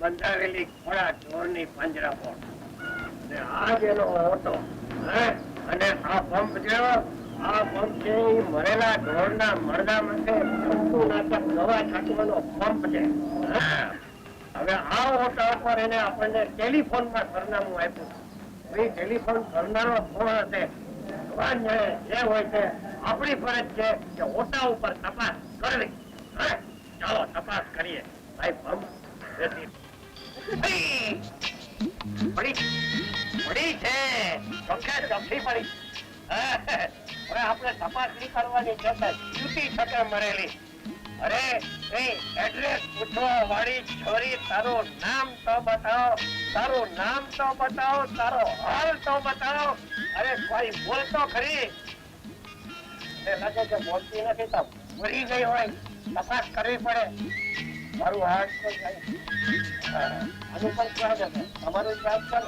બંધાવેલી ખોડા ચોરની પાંજરાપોળ આજ એનો ઓટો અને આ પંપ જેવો આ પંપ છે એ મરેલા ઢોરના મરદા માટે જંતુનાશક દવા છાંટવાનો પંપ છે. હવે આ ઓટો પર એને આપણને ટેલિફોનમાં સરનામું આપ્યું. એ ટેલિફોન કરનારો કોણ હશે જે હોય છે આપણી ફરજ છે કે ઓટા ઉપર તપાસ કરવી. ચાલો તપાસ કરીએ. ભાઈ પંપ પડી છે ચોખ્ખી પડી. હવે આપણે તપાસ નહીં કરવાની છે ડ્યુટી છકે મરેલી. અરે એડ્રેસ પૂછવા વાળી છોરી તારું નામ તો બતાવો, તારું નામ તો બતાવો, તારો હાલ તો બતાવો. અરે કોઈ બોલ તો ખરી. લાગે કે બોલતી નથી તો મરી ગઈ હોય. તપાસ કરવી પડે. મારું હાથ તો જાય. આનું પણ ક્યાં જશે? અમારું ક્યાં છે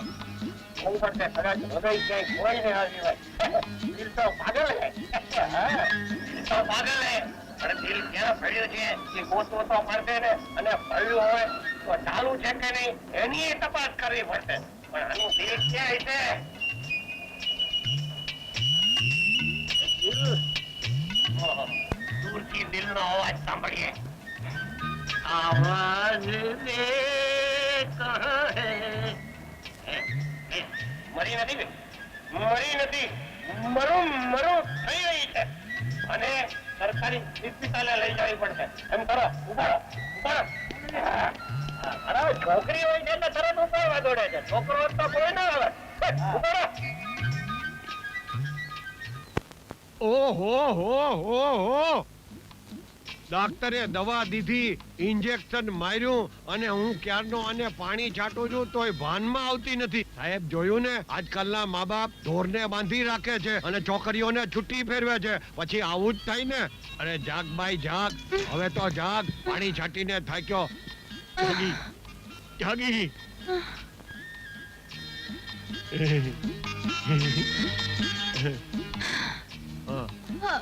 હું પડશે કદાચ હૃદય ક્યાંય કોઈ ને આવી હોય. દિલ તો પાગલ હે. દિલ તો પાગલ હે. પણ દિલ ક્યાં પડ્યું છે એ ગોતવો તો પડશે ને. અને પડ્યું હોય તો ચાલુ છે કે નહીં એની તપાસ કરવી પડશે. પણ આનું દિલ ક્યાં છે? દૂરથી દિલનો અવાજ સાંભળીએ. આવાજ મે મરી નથી, મરી નથી, મરું થઈ રહી છે. અને સરકારી હોસ્પિટલે લઈ જવી પડશે. એમ કરો ઉપાડો. અરે છોકરી હોય છે એટલે તરત ઉપાડવા દોડે છે. છોકરો તો કોઈ ના આવે. ઉપાડો. ઓહો હો હો હો, ડાક્ટરે દવા દીધી, ઇન્જેક્શન માર્યું અને હું ક્યારનો આને પાણી છાંટું છું તોય ભાનમાં આવતી નથી. સાહેબ જોયું ને, આજકાલના મા બાપ ઢોરને બાંધી રાખે છે અને છોકરીઓને છુટ્ટી ફેરવે છે. પછી આવું જ થાય ને. અરે જાગ ભાઈ જાગ, હવે તો જાગ. પાણી છાંટીને થાક્યો. જાગી જાગી.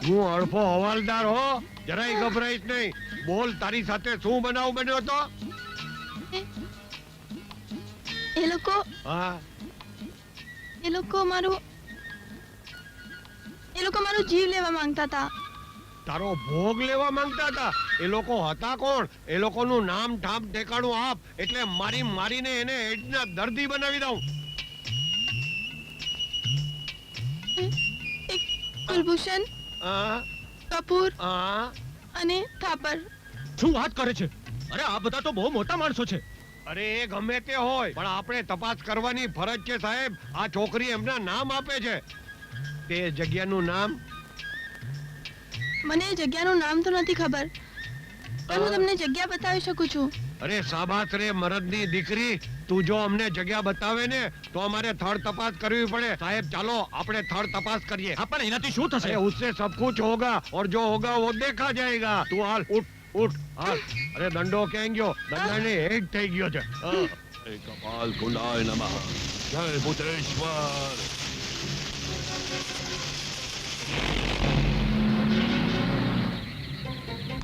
હું અડફો હવાલદાર હો, જરાય ગભરાઈશ નહીં. બોલ, તારી સાથે શું બનાવ બન્યો તો? એ લોકો મારું જીવ લેવા માંગતા હતા. તારો ભોગ લેવા માંગતા હતા? એ લોકો હતા કોણ? એ લોકોનું નામ ઠામ ઠેકાણું આપ, એટલે મારીને એને એડ્સના દર્દી બનાવી દઉં. કુલભૂષણ, કપૂર અને થાપર. શું વાત કરે છે? અરે આ બધા તો બહુ મોટા માણસો છે. અરે એ ગમે તે હોય, પણ આપણે તપાસ કરવાની ફરજ છે સાહેબ. આ છોકરી એમના નામ આપે છે. તે જગ્યાનું નામ? મને જગ્યાનું નામ તો નથી ખબર, પણ હું તમને જગ્યા બતાવી શકું છું. અરે શાબાશ રે મરદની દીકરી, તું જો અમને જગ્યા બતાવે ને તો અમારે થર્ડ તપાસ કરવી પડે. સાહેબ ચાલો આપણે થર્ડ તપાસ કરીએ. હા, પણ એનાથી શું થશે? उससे सब कुछ होगा और जो होगा वो देखा जाएगा. તું હાલ, ઉઠ ઉઠ હાલ. અરે દંડો ક્યાં ગયો? દંડાને હેડ થઈ ગયો છે. કપાલ કુંડાય નમઃ. જય ભૂતેશ્વર.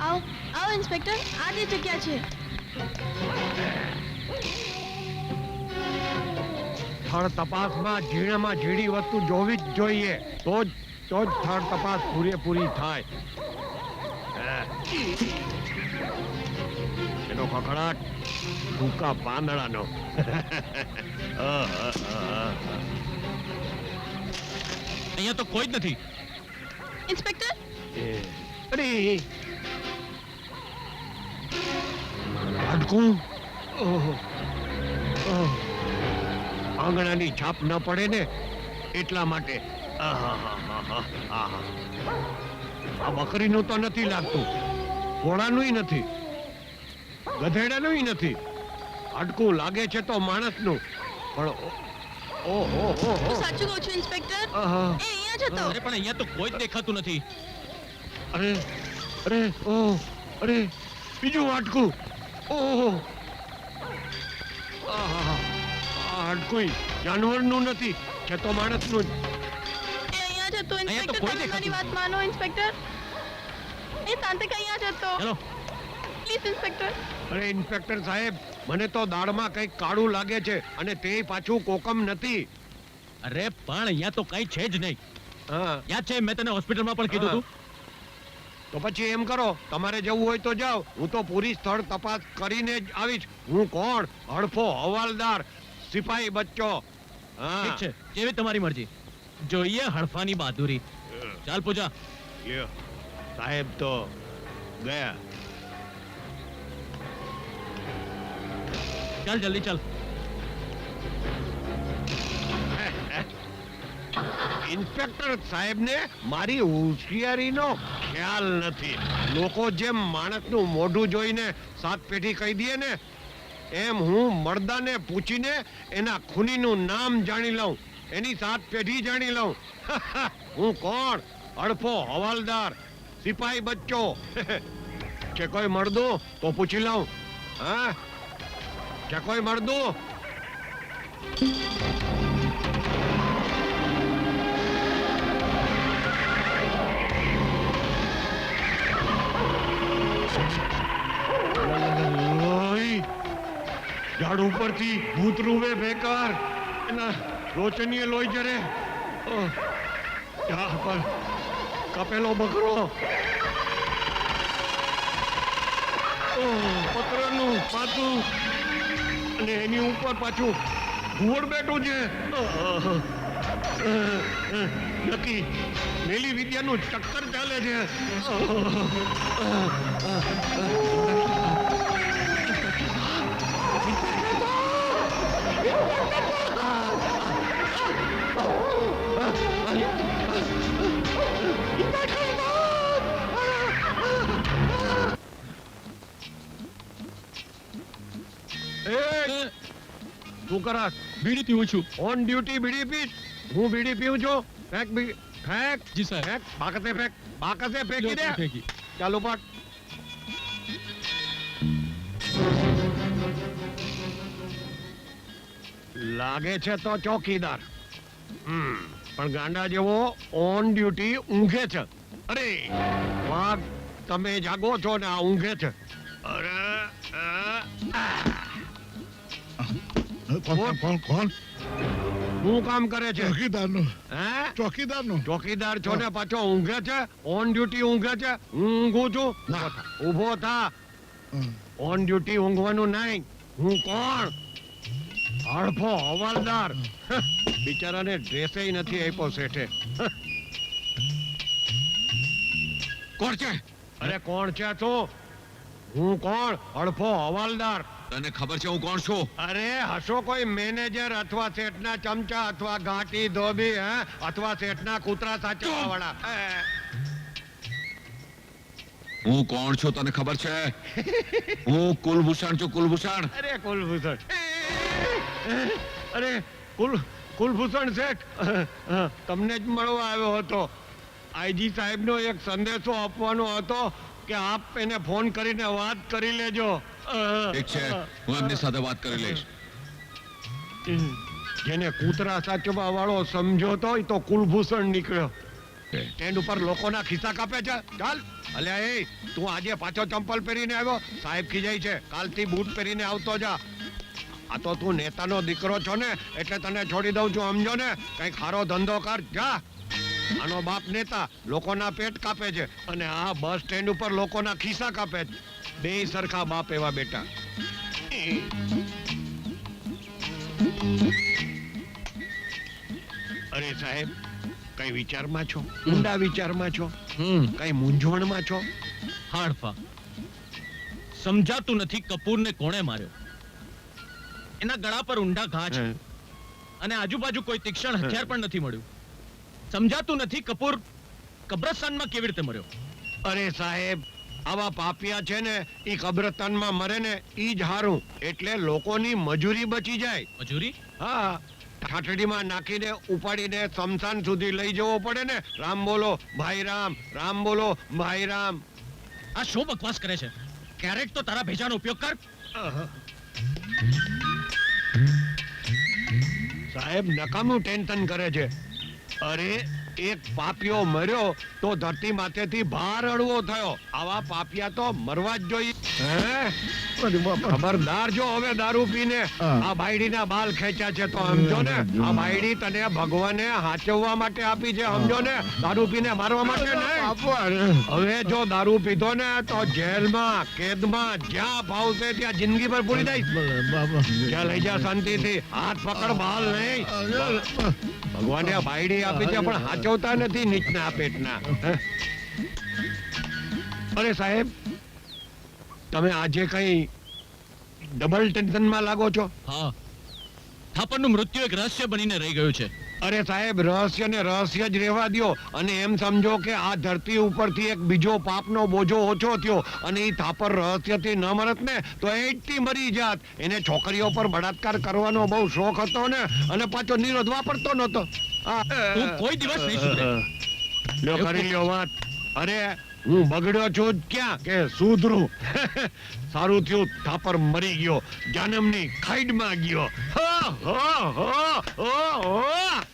આવો ઇન્સ્પેક્ટર, આ જે જગ્યા છે. થર્ડ તપાસમાં ઝીણામાં ઝીણી વસ્તુ જોવી જ જોઈએ. તો જ થર્ડ તપાસ પૂરેપૂરી થાય. એનો ખખડાટ ટૂંકા પાંદડાનો. અહીંયા તો કોઈ જ નથી. ઇન્સ્પેક્ટર અરે હાડકું. ઓહો. ઓહ. આંગણાની છાપ ન પડે ને એટલા માટે. આહાહાહાહા. આહા. આ બકરીનું તો નથી લાગતું, ઘોડાનુંય નથી, ગધેડાનુંય નથી. હાડકું લાગે છે તો માણસનું, પણ ઓહો હું સાચું કહું છું ઇન્સ્પેક્ટર. આહા. એ અહીંયા જ હતો. અરે પણ અહીંયા તો કોઈ જ દેખાતું નથી. અરે અરે ઓહ અરે બીજું હાડકું. ઓહો. આહા. આ હાડકું જાનવરનું નથી, છે તો માણસનું જ. એ અહીંયા જ હતો અહીંયા તો ઇન્સ્પેક્ટર. કોઈ તમે મારી દેખાતું વાત માનો ઇન્સ્પેક્ટર. એ તાંત્રિક અહીંયા જ હતો. ચલો. Please inspector. અરે ઇન્સ્પેક્ટર સાહેબ, મને તો દાળમાં કંઈક કાળું લાગે છે અને તે પાછું કોકમ નથી. અરે પણ અહીંયા તો કઈ છે જ નહીં. હા, યાદ છે મેં તને હોસ્પિટલમાં પણ કીધું હતું. તો પછી એમ કરો, તમારે જવું હોય તો જાઓ, હું તો પૂરી સ્થળ તપાસ કરીને જ આવીશ. હું કોણ? હડફો હવાલદાર, સિપાહી બચ્ચો. હા. ઠીક છે, જેવી તમારી મરજી. જોઈએ હડફાની બહાદુરી. ચાલ પૂજા. લ્યો, સાહેબ તો ગયા. ચાલ જલ્દી ચાલ. ઇન્સ્પેક્ટર સાહેબને મારી હોશિયારીનો ખ્યાલ નથી. લોકો જેમ માણસનું મોઢું જોઈને સાત પેઢી કહી દે ને, એમ હું મર્દાને પૂછીને એના ખૂનીનું નામ જાણી લઉં, એની સાત પેઢી જાણી લઉં. હું કોણ? અડફો હવાલદાર, સિપાહી બચ્ચો. છે કોઈ મર્દું તો પૂછી લઉં. હા, છે કોઈ મર્દું? ઓય! ઝાડ ઉપરથી ભૂત રૂવે બેકાર, એના રોચનીએ લોહી જરે. ઓહ! ઝાડ પર કપેલો બકરો. ઓહ! પતરાનું પાતું અને એની ઉપર પાછું ઘુવડ બેઠું છે. નક્કી મેલી વિદ્યાનું ચક્કર ચાલે છે. શું કરાશ? બીડી પીવું છું. ઓન ડ્યુટી બીડી પીશ? હું બીડી પીઉં છું? ફેંક બીડી, ફેંક. જી સાહેબ. ફેંક, બાકસે ફેંક, બાકસે ફેંકી દે. ફેંકી. ચાલો પાટ. લાગે છે તો ચોકીદાર, પણ ગાંડા જેવો ઓન ડ્યુટી ઊંઘે છે. અરે વાઘ, તમે જાગો છો ને આ ઊંઘે છે. અરે કોણ? શું કામ કરે છે? ચોકીદારનો. હે? ચોકીદારનો. ચોકીદાર છો ને પાછો ઊંઘે છે? ઓન ડ્યુટી ઊંઘે છે? હું ઊંઘું છું? ના. ઊભો થા. ઓન ડ્યુટી ઊંઘવાનું નહીં. હું કોણ? હડફો હવાલદાર. બિચારાને ડ્રેસે નથી આપ્યો શેઠે. કોણ છે? અરે કોણ છે તું? હું કોણ? હડફો હવાલદાર. તને ખબર છે હું કોણ છું? અરે હશો કોઈ મેનેજર અથવા શેઠના ચમચા અથવા ઘાટી ધોબી, હે? અથવા શેઠના કૂતરા સાચવવા વાળા. હું કોણ છું તને ખબર છે? હું કુલભૂષણ છું, કુલભૂષણ. અરે કુલભૂષણ. અરે કુલભૂષણ શેઠ, તમને જ મળવા આવ્યો હતો. આઈજી સાહેબનો એક સંદેશો આપવાનો હતો કે આપ એને ફોન કરીને વાત કરી લેજો. ઠીક છે, હું એમની સાથે વાત કરી લઈશ. જેને કૂતરા સાચવવા વાળો સમજો તો એ તો કુલભૂષણ નીકળ્યો. સ્ટેન્ડ ઉપર લોકોના ખિસ્સા કાપે છે. ચાલ. અલ્યા એ, તું આજે પાછો ચંપલ પહેરીને આવ્યો? સાહેબ ખીજાય છે. કાલથી બૂટ પહેરીને આવતો જા. આ તો તું નેતાનો દીકરો છો ને, એટલે તને છોડી દઉં છું, સમજો ને. કઈ ખારો ધંધો કર, જા. આનો બાપ નેતા લોકોના પેટ કાપે છે અને આ બસ સ્ટેન્ડ ઉપર લોકોના ખિસ્સા કાપે છે. બે સરખા બાપ એવા બેટા. અરે સાહેબ, કઈ વિચારમાં છો? ઊંડા વિચારમાં છો? હમ કઈ મૂંઝવણમાં છો? હાડફા સમજાતું નથી કપૂરને કોણે માર્યો. એના ગળા પર ઊંડા ઘા છે અને આજુબાજુ કોઈ તીક્ષ્ણ હથિયાર પણ નથી મળ્યું. સમજાતું નથી કપૂર કબ્રસ્તાનમાં કેવી રીતે મર્યો. અરે સાહેબ, આવા પાપિયા છે ને ઈ કબ્રસ્તાનમાં મરે ને ઈ જ હારું. એટલે લોકોની મજૂરી બચી જાય. મજૂરી? હા, ઠાઠડીમાં નાખીને ઉપાડીને સ્મશાન સુધી લઈ જવો પડે ને. રામ બોલો ભાઈ રામ, રામ બોલો ભાઈ રામ. આ શું બકવાસ કરે છે? ક્યારેક તો તારા ભેજાનો ઉપયોગ કર. સાહેબ નકામું ટેન્શન કરે છે. અરે એક પાપિયો મર્યો તો ધરતી માથેથી ભાર અડવો થયો. આવા પાપિયા તો મરવા જ જોઈએ. ખબરદાર જો હવે દારૂ પીને આ બાયડીના બાલ ખેંચ્યા છે તો સમજો ને આ બાયડી તને ભગવાને હાચવવા માટે આપી છે. સમજો ને, દારૂ પીને મારવા માટે નહીં. હવે જો દારૂ પીધો ને તો જેલમાં કેદમાં જ્યાં ભાવશે ત્યાં જિંદગી પર પૂરી દઈશ. ત્યાં લઈ જા શાંતિથી. હાથ પકડ, બાલ નહીં. ભગવાને આ બાયડી આપી છે પણ હાચવતા નથી નીચના પેટના. અરે સાહેબ, તમે આજે કઈ ડબલ ટેન્શનમાં લાગો છો? હા, થાપરનું મૃત્યુ એક રહસ્ય બનીને રહી ગયું છે. અરે સાહેબ, રહસ્ય ને રહસ્ય જ રહેવા દ્યો અને એમ સમજો કે આ ધરતી ઉપરથી એક બીજો પાપનો બોજો ઓછો થયો અને ઈ થાપર રહસ્યથી ન મરત ને તો એટથી મરી જાત. એને છોકરીઓ પર બળાત્કાર કરવાનો બહુ શોખ હતો ને અને પાછો નિરોધ વાપરતો નતો. તું કોઈ દિવસ નહીં સુધરે. લ્યો કરી લ્યો વાત. અરે હું બગડ્યો છું જ ક્યાં કે સુધરું. સારું થયું થાપર મરી ગયો, જન્મની ખાઈડમાં ગયો.